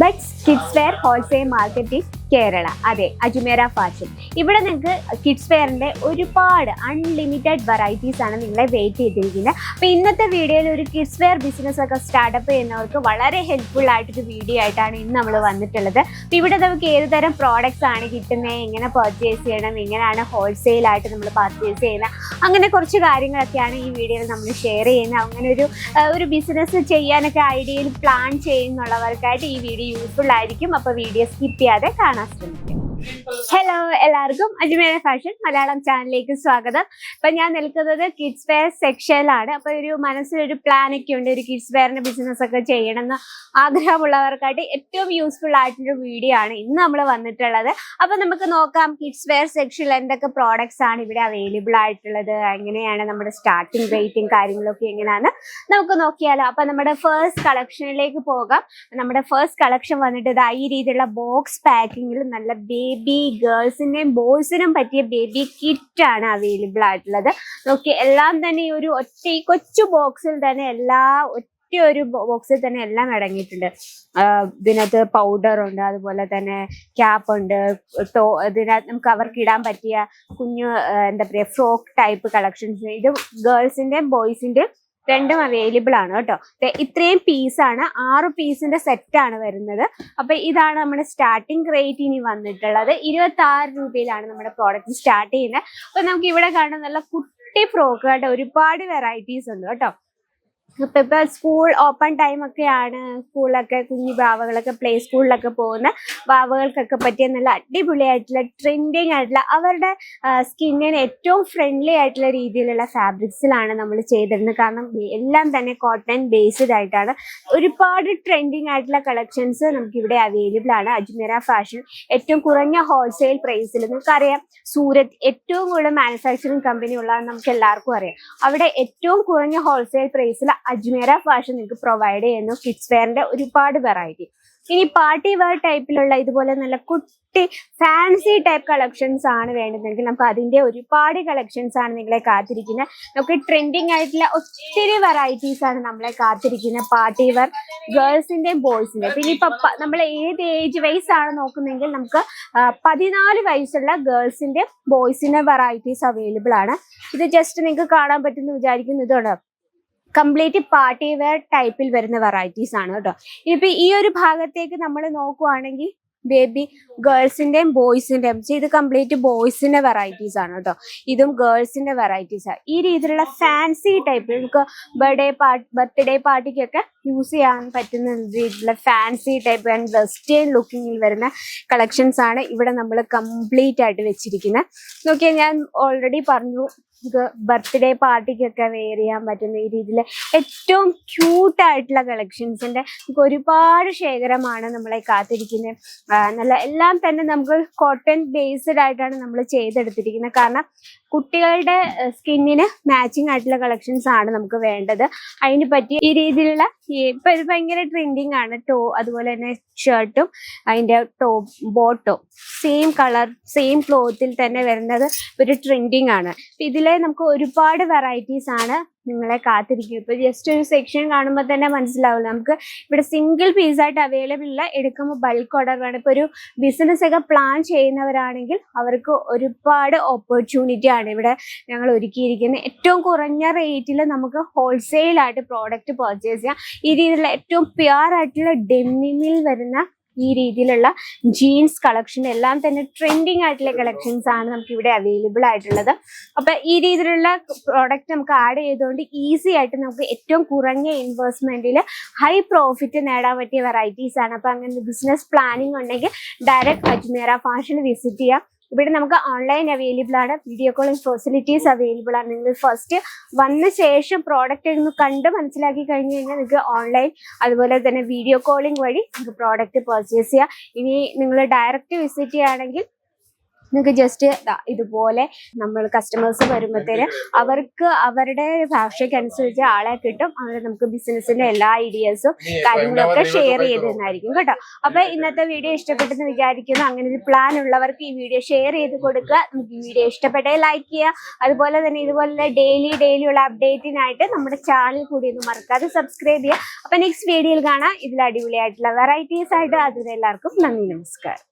Buds kids wear wholesale marketing Kerala. അതെ, Ajmera fashion. ഇവിടെ നിങ്ങൾക്ക് കിഡ്സ് വെയറിൻ്റെ ഒരുപാട് അൺലിമിറ്റഡ് വെറൈറ്റീസ് ആണ് നിങ്ങളെ വെയിറ്റ് ചെയ്തിരിക്കുന്നത്. അപ്പോൾ ഇന്നത്തെ വീഡിയോയിൽ ഒരു കിഡ്സ് വെയർ ബിസിനസ് ഒക്കെ സ്റ്റാർട്ടപ്പ് ചെയ്യുന്നവർക്ക് വളരെ ഹെൽപ്ഫുൾ ആയിട്ടൊരു വീഡിയോ ആയിട്ടാണ് ഇന്ന് നമ്മൾ വന്നിട്ടുള്ളത്. അപ്പോൾ ഇവിടെ നമുക്ക് ഏത് തരം പ്രോഡക്റ്റ്സ് ആണ് കിട്ടുന്നത്, എങ്ങനെ പർച്ചേസ് ചെയ്യണം, എങ്ങനെയാണ് ഹോൾസെയിലായിട്ട് നമ്മൾ പർച്ചേസ് ചെയ്യുന്നത്, അങ്ങനെ കുറച്ച് കാര്യങ്ങളൊക്കെയാണ് ഈ വീഡിയോയിൽ നമ്മൾ ഷെയർ ചെയ്യുന്നത്. അങ്ങനെ ഒരു ബിസിനസ് ചെയ്യാനൊക്കെ ഐഡിയയിൽ പ്ലാൻ ചെയ്യുന്നുള്ളവർക്കായിട്ട് ഈ വീഡിയോ യൂസ്ഫുൾ ആയിരിക്കും. അപ്പോൾ വീഡിയോ സ്കിപ്പ് ചെയ്യാതെ കാണാൻ ശ്രമിക്കും. ഹലോ, എല്ലാവർക്കും അജ്മേര ഫാഷൻ മലയാളം ചാനലിലേക്ക് സ്വാഗതം. അപ്പം ഞാൻ നിൽക്കുന്നത് കിഡ്സ് വെയർ സെക്ഷനിലാണ്. അപ്പോൾ മനസ്സിലൊരു പ്ലാനൊക്കെ ഉണ്ട്, ഒരു കിഡ്സ് വെയറിൻ്റെ ബിസിനസ് ഒക്കെ ചെയ്യണമെന്ന് ആഗ്രഹമുള്ളവർക്കായിട്ട് ഏറ്റവും യൂസ്ഫുൾ ആയിട്ടൊരു വീഡിയോ ആണ് ഇന്ന് നമ്മൾ വന്നിട്ടുള്ളത്. അപ്പോൾ നമുക്ക് നോക്കാം കിഡ്സ് വെയർ സെക്ഷനിൽ എന്തൊക്കെ പ്രോഡക്ട്സ് ആണ് ഇവിടെ അവൈലബിൾ ആയിട്ടുള്ളത്, എങ്ങനെയാണ് നമ്മുടെ സ്റ്റാർട്ടിങ് റേറ്റും കാര്യങ്ങളൊക്കെ എങ്ങനെയാണ് നമുക്ക് നോക്കിയാലോ. അപ്പോൾ നമ്മുടെ ഫസ്റ്റ് കളക്ഷനിലേക്ക് പോകാം. നമ്മുടെ ഫസ്റ്റ് കളക്ഷൻ വന്നിട്ട് ഈ രീതിയിലുള്ള ബോക്സ് പാക്കിങ്ങിൽ നല്ല ബേബി ഗേൾസിൻ്റെയും ബോയ്സിനും പറ്റിയ ബേബി കിറ്റ് ആണ് അവൈലബിൾ ആയിട്ടുള്ളത്. നോക്കി എല്ലാം തന്നെ ഒരു കൊച്ചു ബോക്സിൽ തന്നെ ഒരു ബോക്സിൽ തന്നെ എല്ലാം അടങ്ങിയിട്ടുണ്ട്. ഇതിനകത്ത് പൗഡർ ഉണ്ട്, അതുപോലെ തന്നെ ക്യാപ്പ് ഉണ്ട്, ഇതിനകത്ത് നമുക്ക് അവർക്ക് ഇടാൻ പറ്റിയ കുഞ്ഞു എന്താ പറയുക ഫ്രോക്ക് ടൈപ്പ് കളക്ഷൻസ്. ഇത് ഗേൾസിൻ്റെയും ബോയ്സിൻ്റെയും രണ്ടും അവൈലബിൾ ആണ് കേട്ടോ. ഇത്രയും പീസാണ്, 6 പീസിന്റെ സെറ്റാണ് വരുന്നത്. അപ്പൊ ഇതാണ് നമ്മുടെ സ്റ്റാർട്ടിംഗ് റേറ്റ് ഇനി വന്നിട്ടുള്ളത്. 26 രൂപയിലാണ് നമ്മുടെ പ്രോഡക്റ്റ് സ്റ്റാർട്ട് ചെയ്യുന്നത്. അപ്പൊ നമുക്ക് ഇവിടെ കാണുന്ന നല്ല കുട്ടി ഫ്രോക്കുകളുടെ ഒരുപാട് വെറൈറ്റീസ് ഉണ്ട് കേട്ടോ. ഇപ്പൊ സ്കൂൾ ഓപ്പൺ ടൈം ഒക്കെയാണ്, സ്കൂളിലൊക്കെ കുഞ്ഞു ബാവകളൊക്കെ പ്ലേ സ്കൂളിലൊക്കെ പോകുന്ന ബാവകൾക്കൊക്കെ പറ്റിയ നല്ല അടിപൊളിയായിട്ടുള്ള ട്രെൻഡിങ് ആയിട്ടുള്ള അവരുടെ സ്കിന്നിന് ഏറ്റവും ഫ്രണ്ട്ലി ആയിട്ടുള്ള രീതിയിലുള്ള ഫാബ്രിക്സിലാണ് നമ്മൾ ചെയ്തിരുന്നത്. കാരണം എല്ലാം തന്നെ കോട്ടൺ ബേസ്ഡ് ആയിട്ടാണ്. ഒരുപാട് ട്രെൻഡിങ് ആയിട്ടുള്ള കളക്ഷൻസ് നമുക്ക് ഇവിടെ അവൈലബിൾ ആണ്. അജ്മേര ഫാഷൻ ഏറ്റവും കുറഞ്ഞ ഹോൾസെയിൽ പ്രൈസിൽ, നിങ്ങൾക്കറിയാം സൂരത്ത് ഏറ്റവും കൂടുതൽ മാനുഫാക്ചറിങ് കമ്പനി ഉള്ളതെന്ന് നമുക്ക് എല്ലാവർക്കും അറിയാം. അവിടെ ഏറ്റവും കുറഞ്ഞ ഹോൾസെയിൽ പ്രൈസിൽ അജ്മേര ഫാഷൻ നിങ്ങൾക്ക് പ്രൊവൈഡ് ചെയ്യുന്നു കിഡ്സ് വെയറിന്റെ ഒരുപാട് വെറൈറ്റി. ഇനി പാർട്ടി വെയർ ടൈപ്പിലുള്ള ഇതുപോലെ നല്ല കുട്ടി ഫാൻസി ടൈപ്പ് കളക്ഷൻസ് ആണ് വേണ്ടതെങ്കിൽ നമുക്ക് അതിന്റെ ഒരുപാട് കളക്ഷൻസ് ആണ് നിങ്ങളെ കാത്തിരിക്കുന്നത്. നമുക്ക് ട്രെൻഡിങ് ആയിട്ടുള്ള ഒത്തിരി വെറൈറ്റീസ് ആണ് നമ്മളെ കാത്തിരിക്കുന്നത്. പാർട്ടി വെയർ ഗേൾസിന്റെയും ബോയ്സിന്റെയും. പിന്നെ ഇപ്പൊ നമ്മൾ ഏത് ഏജ് വൈസ് ആണ് നോക്കുന്നെങ്കിൽ നമുക്ക് 14 വയസ്സുള്ള ഗേൾസിന്റെ ബോയ്സിന്റെ വെറൈറ്റീസ് അവൈലബിൾ ആണ്. ഇത് ജസ്റ്റ് നിങ്ങൾക്ക് കാണാൻ പറ്റുമെന്ന് വിചാരിക്കുന്നു. ഇതാണ് കംപ്ലീറ്റ് പാർട്ടി വെയർ ടൈപ്പിൽ വരുന്ന വെറൈറ്റീസ് ആണ് കേട്ടോ. ഇനിയിപ്പോൾ ഈ ഒരു ഭാഗത്തേക്ക് നമ്മൾ നോക്കുവാണെങ്കിൽ ബേബി ഗേൾസിന്റെയും ബോയ്സിന്റെയും, ഇത് കംപ്ലീറ്റ് ബോയ്സിന്റെ വെറൈറ്റീസ് ആണ് കേട്ടോ. ഇതും ഗേൾസിന്റെ വെറൈറ്റീസ് ആണ്. ഈ രീതിയിലുള്ള ഫാൻസി ടൈപ്പ് നമുക്ക് ബർത്ത്ഡേ പാർട്ടിക്കൊക്കെ യൂസ് ചെയ്യാൻ പറ്റുന്ന രീതിയിലുള്ള ഫാൻസി ടൈപ്പ് ആൻഡ് വെസ്റ്റേൺ ലുക്കിങ്ങിൽ വരുന്ന കളക്ഷൻസ് ആണ് ഇവിടെ നമ്മൾ കംപ്ലീറ്റ് ആയിട്ട് വെച്ചിരിക്കുന്നത്. നോക്കിയാൽ ഞാൻ ഓൾറെഡി പറഞ്ഞു, ബർത്ത്ഡേ പാർട്ടിക്കൊക്കെ വെയർ ചെയ്യാൻ പറ്റുന്ന ഈ രീതിയിൽ ഏറ്റവും ക്യൂട്ടായിട്ടുള്ള കളക്ഷൻസിന്റെ നമുക്ക് ഒരുപാട് ശേഖരമാണ് നമ്മളെ കാത്തിരിക്കുന്നത്. നല്ല എല്ലാം തന്നെ നമുക്ക് കോട്ടൺ ബേസ്ഡ് ആയിട്ടാണ് നമ്മൾ ചെയ്തെടുത്തിരിക്കുന്നത്. കാരണം കുട്ടികളുടെ സ്കിന്നിന് മാച്ചിങ് ആയിട്ടുള്ള കളക്ഷൻസ് ആണ് നമുക്ക് വേണ്ടത്. അതിന് പറ്റിയ ഈ രീതിയിലുള്ള ഇപ്പൊ ഇത് ഭയങ്കര ട്രെൻഡിങ് ആണ്. അതുപോലെ തന്നെ ഷർട്ടും അതിന്റെ ബോട്ടോ സെയിം കളർ സെയിം ക്ലോത്തിൽ തന്നെ വരുന്നത് ഒരു ട്രെൻഡിങ് ആണ്. ഇതിലെ നമുക്ക് ഒരുപാട് വെറൈറ്റീസ് ആണ് നിങ്ങളെ കാത്തിരിക്കും. ഇപ്പൊ ജസ്റ്റ് ഒരു സെക്ഷൻ കാണുമ്പോൾ തന്നെ മനസ്സിലാവില്ല. നമുക്ക് ഇവിടെ സിംഗിൾ പീസായിട്ട് അവൈലബിൾ ഇല്ല, എടുക്കുമ്പോൾ ബൾക്ക് ഓർഡർ വേണം. ഇപ്പൊ ഒരു ബിസിനസ് ഒക്കെ പ്ലാൻ ചെയ്യുന്നവരാണെങ്കിൽ അവർക്ക് ഒരുപാട് ഓപ്പർച്യൂണിറ്റി ആണ് ഇവിടെ ഞങ്ങൾ ഒരുക്കിയിരിക്കുന്നത്. ഏറ്റവും കുറഞ്ഞ റേറ്റിൽ നമുക്ക് ഹോൾസെയിൽ ആയിട്ട് പ്രോഡക്റ്റ് പർച്ചേസ് ചെയ്യാം. ഈ രീതിയിലുള്ള ഏറ്റവും പ്യുവർ ആയിട്ടുള്ള ഡെനിമിൽ വരുന്ന ഈ രീതിയിലുള്ള ജീൻസ് കളക്ഷൻ എല്ലാം തന്നെ ട്രെൻഡിങ് ആയിട്ടുള്ള കളക്ഷൻസ് ആണ് നമുക്ക് ഇവിടെ അവൈലബിൾ ആയിട്ടുള്ളത്. അപ്പൊ ഈ രീതിയിലുള്ള പ്രോഡക്റ്റ് നമുക്ക് ആഡ് ചെയ്തുകൊണ്ട് ഈസി ആയിട്ട് നമുക്ക് ഏറ്റവും കുറഞ്ഞ ഇൻവെസ്റ്റ്മെന്റിൽ ഹൈ പ്രോഫിറ്റ് നേടാൻ പറ്റിയ വെറൈറ്റീസ് ആണ്. അപ്പൊ അങ്ങനെ ബിസിനസ് പ്ലാനിങ് ഉണ്ടെങ്കിൽ ഡയറക്റ്റ് അജ്മേര ഫാഷൻ വിസിറ്റ് ചെയ്യാം. ഇവിടെ നമുക്ക് ഓൺലൈൻ അവൈലബിൾ ആണ്, വീഡിയോ കോളിംഗ് ഫെസിലിറ്റീസ് അവൈലബിൾ ആണ്. നിങ്ങൾ ഫസ്റ്റ് വന്ന ശേഷം പ്രോഡക്റ്റ് ഒന്ന് കണ്ട് മനസ്സിലാക്കി കഴിഞ്ഞ് കഴിഞ്ഞാൽ നിങ്ങൾക്ക് ഓൺലൈൻ അതുപോലെ തന്നെ വീഡിയോ കോളിംഗ് വഴി നിങ്ങൾക്ക് പ്രോഡക്റ്റ് പർച്ചേസ് ചെയ്യാം. ഇനി നിങ്ങൾ ഡയറക്റ്റ് വിസിറ്റ് ചെയ്യുകയാണെങ്കിൽ നിങ്ങൾക്ക് ജസ്റ്റ് ഇതുപോലെ നമ്മൾ കസ്റ്റമേഴ്സ് വരുമ്പോഴത്തേന് അവർക്ക് അവരുടെ ഭാഷയ്ക്കനുസരിച്ച് ആളെ കിട്ടും. അവർ നമുക്ക് ബിസിനസിന്റെ എല്ലാ ഐഡിയാസും കാര്യങ്ങളൊക്കെ ഷെയർ ചെയ്ത് തന്നായിരിക്കും കേട്ടോ. അപ്പൊ ഇന്നത്തെ വീഡിയോ ഇഷ്ടപ്പെട്ടെന്ന് വിചാരിക്കുന്നു. അങ്ങനെ ഒരു പ്ലാൻ ഉള്ളവർക്ക് ഈ വീഡിയോ ഷെയർ ചെയ്ത് കൊടുക്കുക. നമുക്ക് ഈ വീഡിയോ ഇഷ്ടപ്പെട്ടേ ലൈക്ക് ചെയ്യുക. അതുപോലെ തന്നെ ഇതുപോലെ ഡെയിലി ഉള്ള അപ്ഡേറ്റിനായിട്ട് നമ്മുടെ ചാനൽ കൂടി ഒന്ന് മറക്കാതെ സബ്സ്ക്രൈബ് ചെയ്യുക. അപ്പൊ നെക്സ്റ്റ് വീഡിയോയിൽ കാണാം ഇതിൽ അടിപൊളിയായിട്ടുള്ള വെറൈറ്റീസ് ആയിട്ട്. അതുവരെ എല്ലാവർക്കും നന്ദി, നമസ്കാരം.